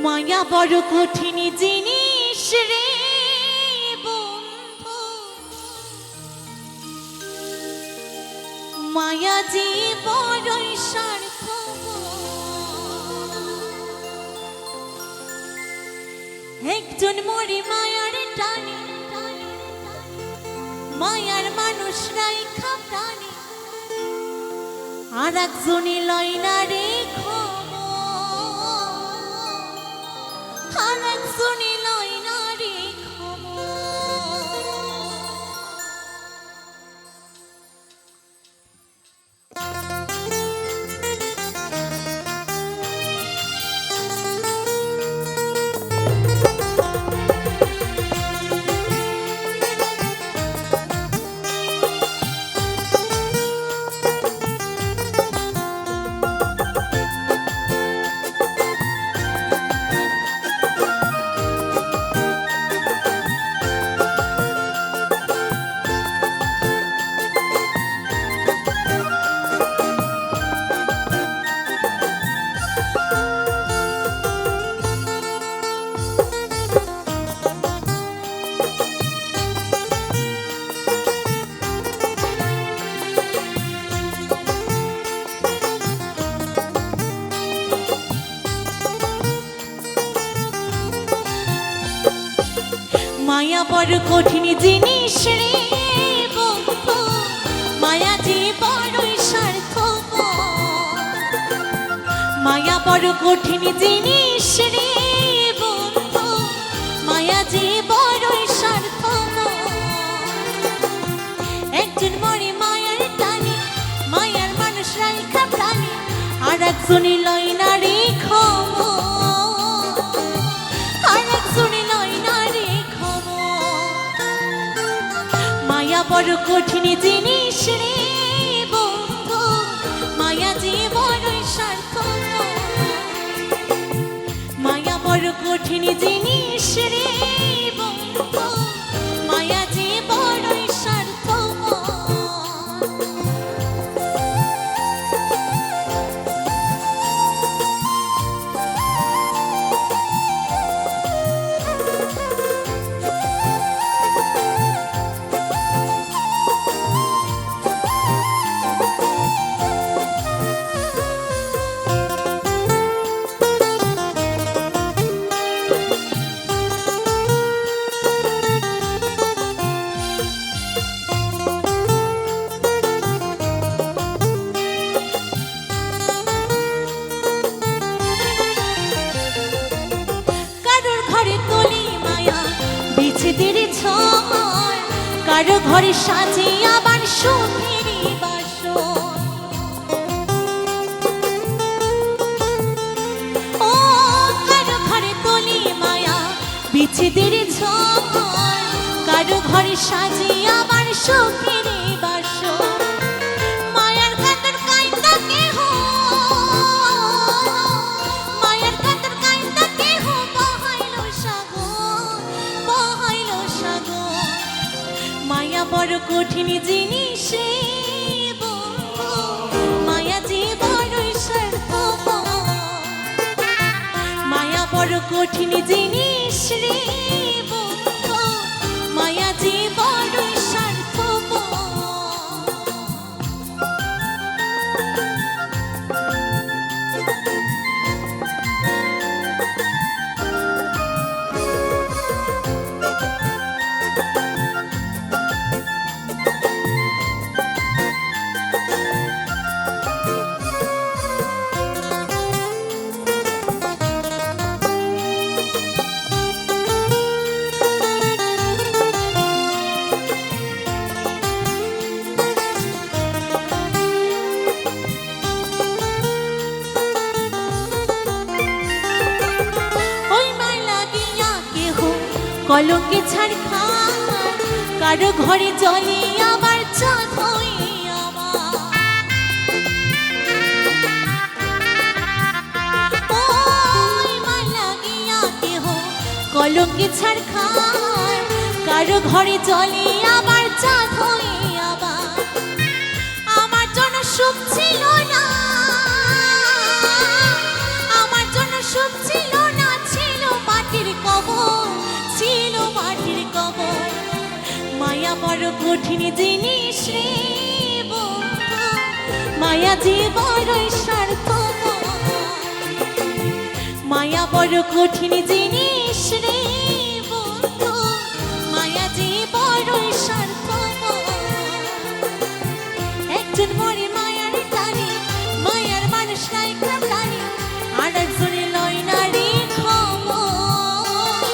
মায়া বড় কঠিন জিনিস রে বন্ধু, মায়া যে বড়ই স্বার্থপর। একজন মরে মায়ার টানে, মায়ার মানুষরাই খাপ্রাণে, আর একজনে লয় না রে শুনি লয় না রে মায়া বড় কঠিন জিনিস রে বন্ধু, মায়া যে বড়ই স্বার্থপর। মায়া বড় কঠিন জিনিস রে বন্ধু, মায়া যে বড়ই স্বার্থপর। একজন মরে মায়ার টানে, মায়ার মানুষরাই খাপ্রাণে, আর একজনে লয় না রে খবর, আর একজনে লয় না রে খবর। মায়া বড় কঠিন জিনিস রে বন্ধু, মায়া যে বড়ই স্বার্থপর। মায়া বড় কঠিন জিনিস রে বন্ধু, মায়া যে বড়ই স্বার্থপর। কারো ঘরে সাজে আবার সুখের বাসর। ও কারো ঘরে তোলে মায়া বিচ্ছেদের ঝড়, কারো ঘরে সাজে আবার সুখের বাসর। মায়ার কাতর কাইন্দা কেহ, মায়ার কাতর কাইন্দা কেহ বহাইল সাগর, বহাইল সাগর। মায়া বড় কঠিন জিনিস রে বন্ধু, মায়া যে বড়ই স্বার্থপর। মায়া বড় কঠিন জিনিস রে বন্ধু, মায়া যে বড়ই স্বার্থপর। কলঙ্কে ছাড় খায়, কারো ঘরে জলে আবার চাঁদ হয়ে আমার। ওই মালা গিয়া কেহ কলঙ্কে ছাড় খায়, কারো ঘরে জলে আবার চাঁদ হয়ে আবার। আমার জন্য সুখ ছিল না, আমার জন্য সুখ ছিল না। বড় কঠিন জিনিস রে বন্ধু, মায়া যে বড়ই স্বার্থপর। মায়া বড় কঠিন জিনিস রে বন্ধু, মায়া যে বড়ই স্বার্থপর। একজন মরে মায়ার টানে, মায়ার মানুষ রাইখা প্রাণে, আর একজনে লয় না রে খবর,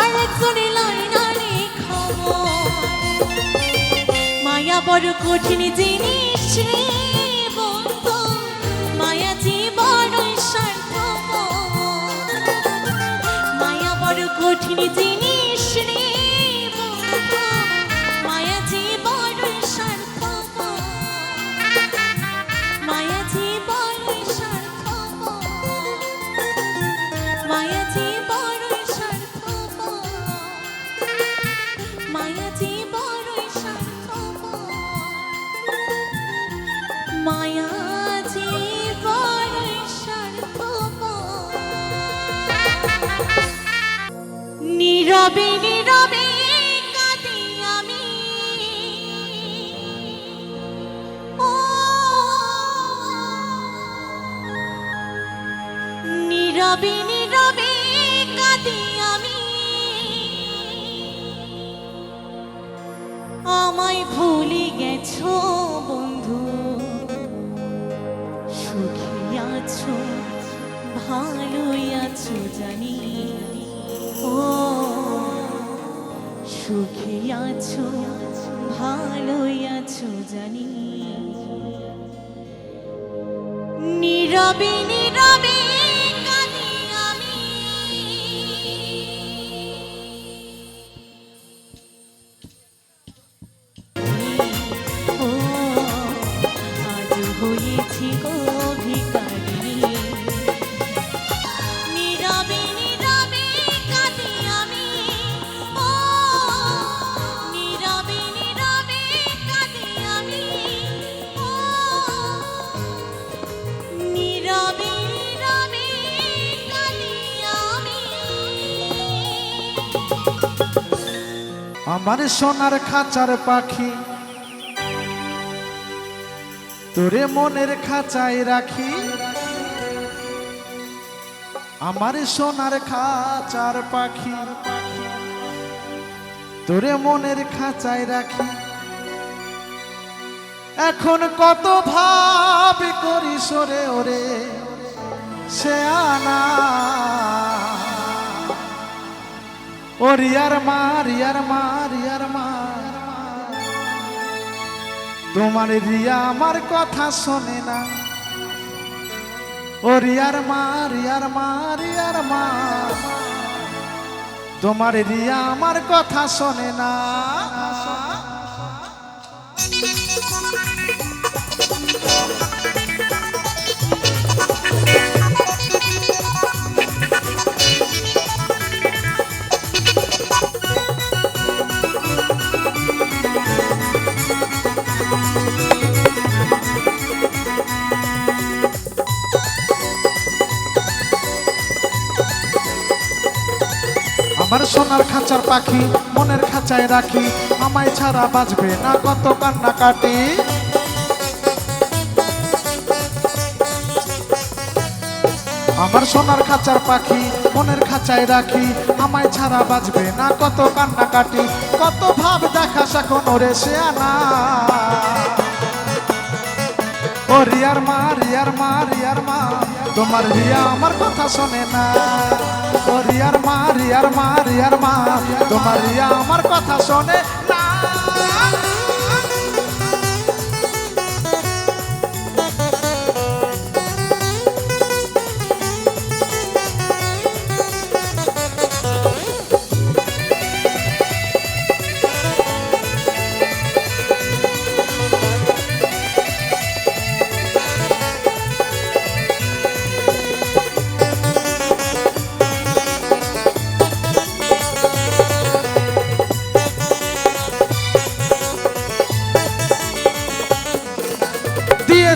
আর একজনে লয় না রে খবর। মায়া বড় কঠিন জিনিস রে বন্ধু, মায়া যে বড়ই স্বার্থপর। মায়া বড় কঠিন জিনিস রে বন্ধু, মায়া যে বড়ই স্বার্থপর। মায়া যে বড়ই স্বার্থপর, মায়া যে বড়ই স্বার্থপর, মায়া যে বড়ই স্বার্থপর, মায়া যে বড়ই স্বার্থপর। নীরবে নীরবে কাঁদি আমি, ও নীরবে নীরবে কাঁদি আমি, আমায় ভুলে গেছো বন্ধু, সুখী আছো ভালোই আছো জানি, ও সুখী আছো ভালোই আছো জানি। নীরবে নীরবে কাঁদি আমি, ও আজ হয়েছি গো ভিখারি। নীরবে নীরবে কাঁদি আমি, ও নীরবে নীরবে কাঁদি আমি, ও নীরবে নীরবে কাঁদি আমি। আমার সোনার খাঁচার পাখি তোরে মনের খাঁচায় রাখি, আমার সোনার খাঁচার পাখি তোরে মনের খাঁচায় রাখি। এখন কত ভাব করি সরে ওরে সে আনা, ও রিয়ার মা রিয়ার মা রিয়ার মা, তোমার রিয়া আমার কথা শোনে না, ও রিয়ার মা রিয়ার মা রিয়ার মা, তোমার রিয়া আমার কথা শোনে না। আমার সোনার খাঁচার পাখি মনের খাঁচায় রাখি, আমায় ছাড়া বাঁচবে না কত কান্না কাটি। আমার সোনার খাঁচার পাখি মনের খাঁচায় রাখি, আমায় ছাড়া বাঁচবে না কত কান্না কাটি। কত ভাব দেখাস এখন ওরে সে আনা, ও রিয়ার মা রিয়ার মা রিয়ার মা, তোমার রিয়া আমার কথা শোনে না, ও রিয়ার মা রিয়ার মা রিয়ার মা, তোমার রিয়া আমার কথা শোনে না।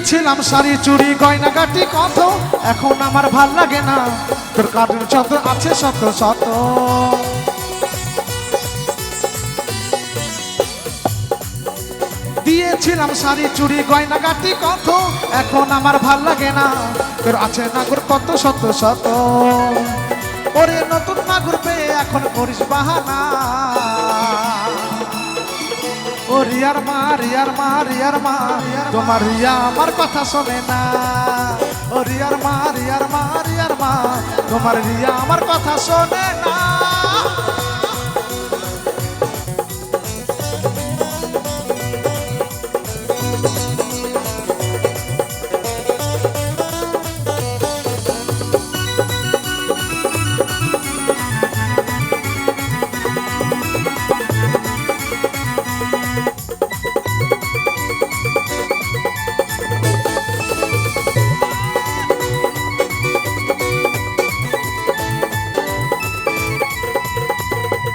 ছিলাম শাড়ি চুড়ি গয়না গাটি কত, এখন আমার ভাল লাগে না তোর কার্টুন শত আছে শত শত। কিনেছিলাম শাড়ি চুড়ি গয়না গাটি কত, এখন আমার ভাল লাগে না। তোর আছে নাগর কত শত শত, ওরে নতুন মাগুর পেয়ে এখন করিস বাহানা। ও রিয়ার মা রিয়ার মা রিয়ার মা, তোমার রিয়া আমার কথা শোনে না। ও রিয়ার মা রিয়ার মা রিয়ার মা, তোমার রিয়া আমার কথা শোনে না।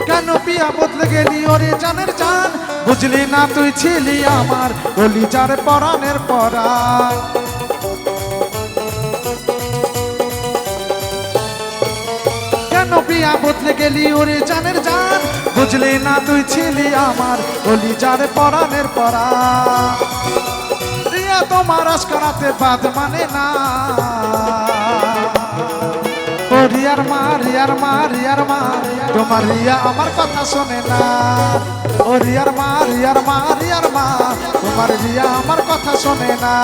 কেন পিয়া বদলে গেলি ওরে জানের জান, বুঝলি না তুই ছিলি আমার কলিজার পরাণের পরাণ। কেন পিয়া বদলে গেলি ওরে জানের জান, বুঝলি না তুই ছিলি আমার কলিজার পরাণের পরাণ। রিয়া তোমার আজকারাতে বাদ মানে না। ও রিয়ার মা রিয়ার মা রিয়ার মা, তোমার রিয়া আমার কথা শোনে না। ও রিয়ার মা রিয়ার মা রিয়ার মা, তোমার রিয়া আমার কথা শোনে না।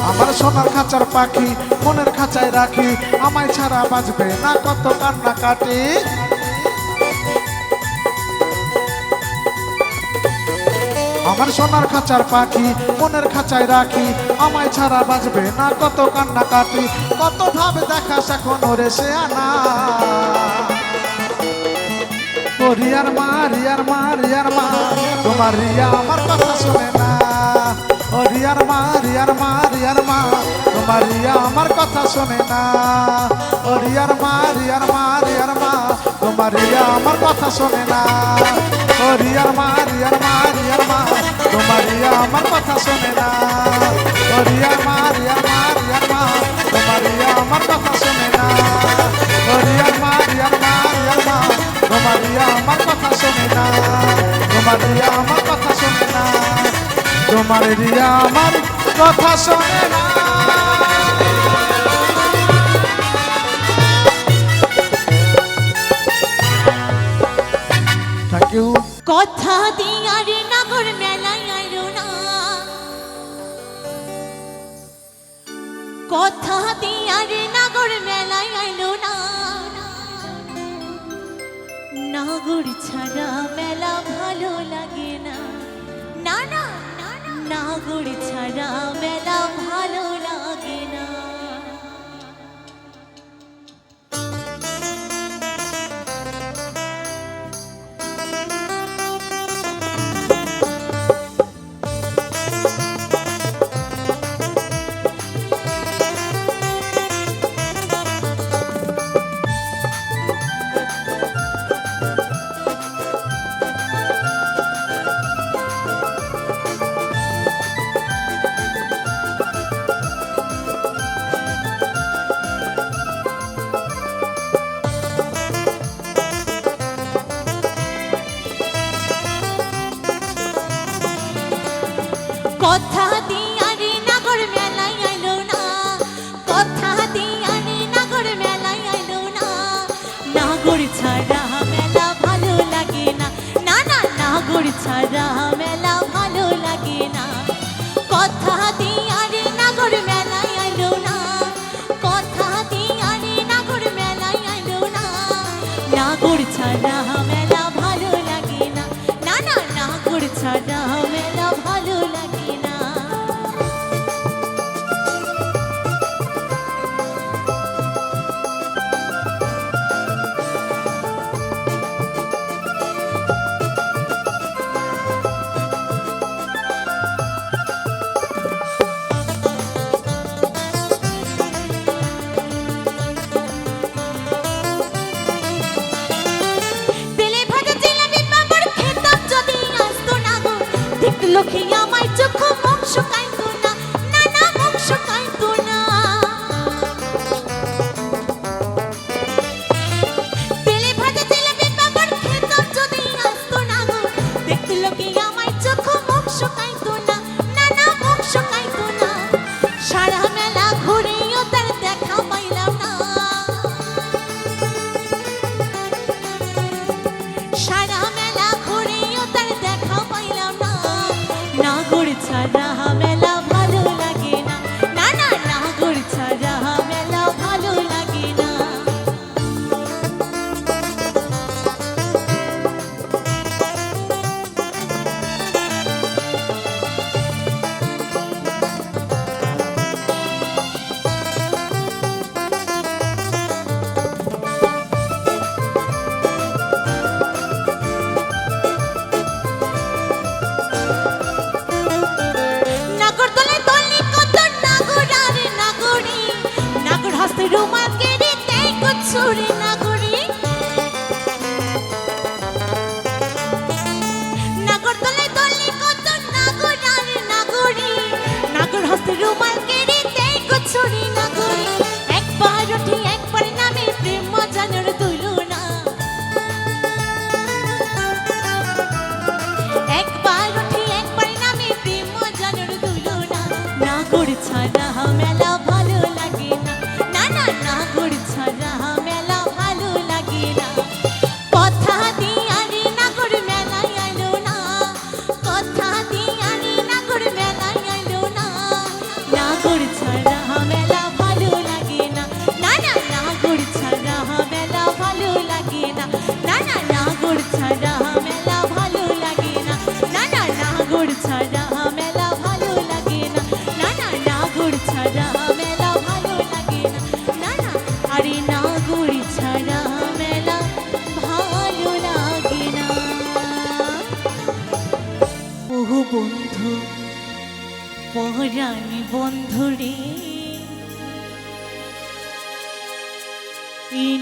আমার সোনার খাঁচার পাখি মনের খাঁচায় রাখি, আমায় ছাড়া বাঁচবে না কত কান্না কাটি। আমার সোনার খাঁচার পাখি মনের খাঁচায় রাখি, আমায় ছাড়া বাঁচবে না কত কান্না কাটি। কত ভাবে দেখাস এখন ওরে সে আনা। ও রিয়ার মা রিয়ার মা রিয়ার মা, তোমার রিয়া আমার কথা শোনে না। ও রিয়ার মা রিয়ার মা রিয়ার মা, তোমার রিয়া আমার কথা শোনে না। ও রিয়ার মা রিয়ার মা রিয়ার মা, তোমার রিয়া আমার কথা শোনে না। ও রিয়ার মা রিয়ার মা রিয়ার মা, তোমার রিয়া আমার কথা শোনে না। ও রিয়ার মা রিয়ার মা রিয়ার মা, তোমার রিয়া আমার কথা শোনে না। ও রিয়ার মা রিয়ার মা রিয়ার মা, তোমার রিয়া আমার কথা শোনে না। তোমার রিয়া আমার কথা শোনে না। তোমার রিয়া আমার কথা শোনে না। Thank you. কথা দিয়ার নাগর মেলায় আইলো না, কথা দিয়ার নাগর মেলায় আইলো না। নাগর ছাড়া মেলা ভালো লাগে না, না না নাগর ছাড়া মেলা ভালো লাগে না। কথা দিয়ারে নাগর মেলায় আইলো না, কথা দিয়ারে নাগর মেলায় আইলো না। নাগর ছাড়া মেলা ভালো লাগে না, না না নাগর ছাড়া মেলা ভালো লাগে না। কথা দিয়ারে নাগর মেলায় আইলো না, কথা দিয়ারে নাগর মেলায় আইলো না। নাগর ছাড়া মেলা ভালো লাগে না, না না নাগর ছাড়া মেলা ভালো লাগে না। তেলে ভাজা জিলাপি পাঁপড় খেতাম যদি আসতো না গো, দেখলো কি আমার চোখ মুখ শুকাইতো না, না না মুখ শুকাইতো না। তেলে ভাজা জিলাপি পাঁপড় খেতাম যদি আসতো না গো, দেখলো কি আমার চোখ মুখ শুকাইতো না,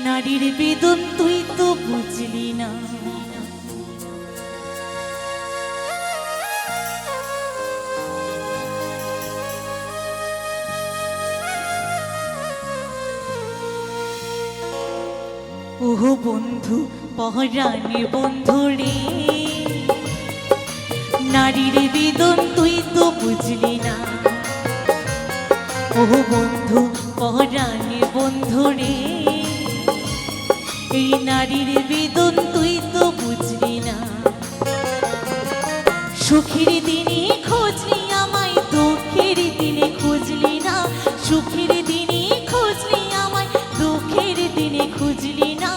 নারীর বেদন তুই তো বুঝলি না। ওহ বন্ধু পহরানি বন্ধু রে, নারীর বেদন তুই তো বুঝলি না। ওহ বন্ধু পহরানি বন্ধু রে, এই নারীর বেদন তুই তো বুঝলি না। সুখের দিনে খুঁজলি আমায়, দুঃখের দিনে খুঁজলি না। সুখের দিনে খুঁজলি আমায়, দুঃখের দিনে খুঁজলি না।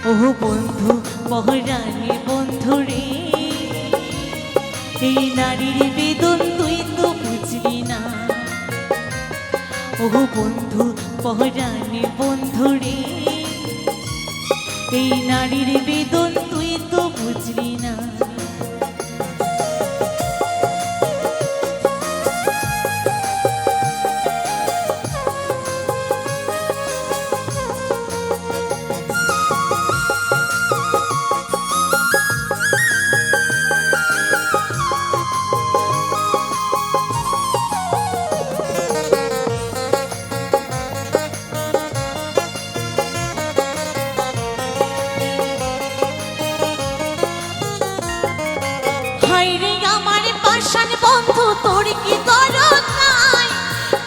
ওহ বন্ধু পহরানি বন্ধু রে, এই নারীর বেদন তুই তো বুঝলি না। ওহ বন্ধু পহরানি বন্ধু রে, এই নারীর বেদন তুই তো বুঝলি না। হায়রে আমার পাষাণ বন্ধু, তোর কি দরদ নাই?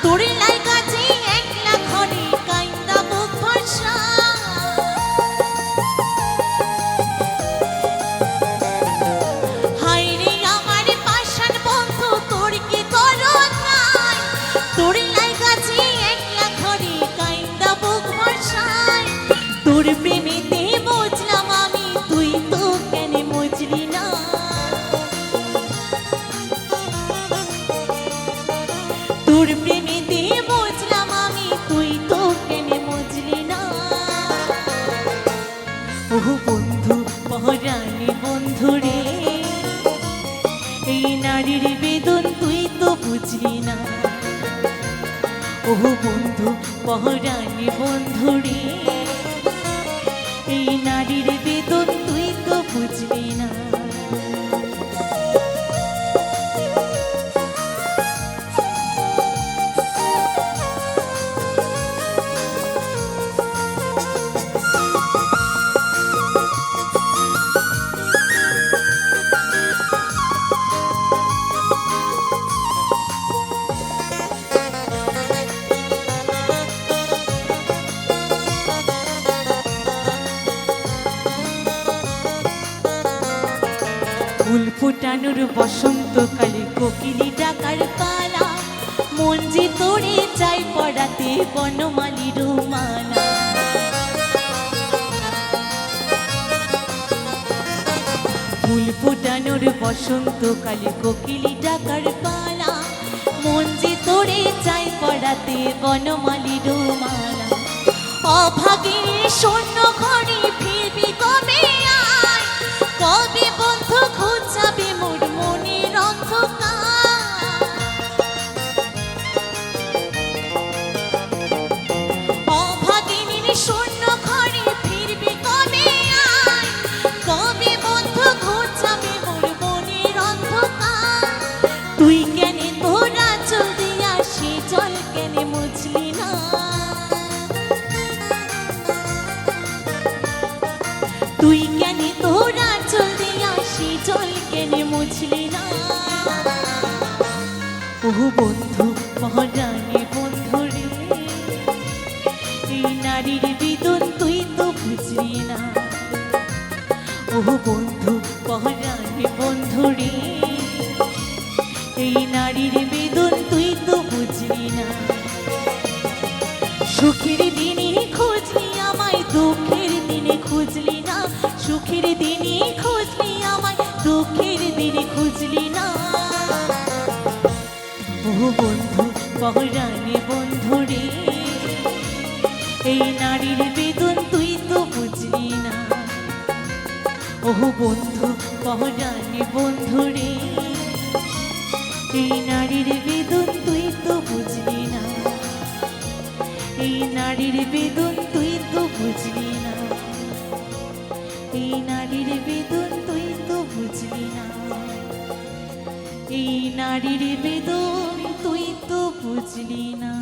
তোর লাইগা যে একলা ঘরে কাইন্দা বুক ভাষা। হায়রে আমার পাষাণ বন্ধু, তোর কি দরদ নাই? তোর লাইগা যে একলা ঘরে কাইন্দা বুক ভাষায়। তোর প্রেমেতে বুঝলাম আমি, তুই তো কেন বুঝলি না। তোর প্রেমেতে বুঝলাম আমি, তুই তো কেন বুঝলি না। ওহ বন্ধু পহরানি বন্ধু রে, এই নারীর বেদন তুই তো বুঝলি না। ওহ বন্ধু পহরানি বন্ধু রে, এই নারীর বেদন তুই তো বুঝলি না। ফুল ফোটানোর বসন্তকালে কোকিলি ডাকার পালা, মন যে তোরে চাই পড়াতে বনমালীর মালা। ফুল ফোটানোর বসন্তকালে কোকিলি ডাকার পালা, মন যে তোরে চাই পড়াতে বনমালীর মালা। অভাগিনী শূন্য ঘরে ফিরবি কবে আয়, কবে বন্ধু ঘুচাবে মোর মনের অন্ধকার। অভাগিনীর শূন্য ঘরে ফিরবি কবে আয়, কবে বন্ধু ঘুচাবে মোর মনের অন্ধকার। তুই কেন তোরা চল দিয়া সে জল কেন মুছলি না। তুই কেন তোরা চল দিয়া সে জল কেন মুছলি না। ওহ বন্ধু পহরানি বন্ধু রে, এই নারীর বেদন তুই তো বুঝলি না। ওহ বন্ধু পহরানি বন্ধু রে, এই নারীর বেদন তুই তো বুঝলি না। সুখের দিনে খুঁজলি আমায়, দুঃখের দিনে খুঁজলি না। সুখের দিনে খুঁজলি আমায়, দুঃখের দিনে খুঁজলি না। ও বন্ধু পহরানি বন্ধু রে, এই নারীর বেদন তুই তো বুঝলি না। ও বন্ধু পহরানি বন্ধু রে, এই নারীর বেদন তুই তো বুঝলি না। এই নারীর বেদন তুই তো বুঝলি না, এই নারীর বেদন তুই তো বুঝলি না, এই নারীর বেদন তুই তো বুঝলি না।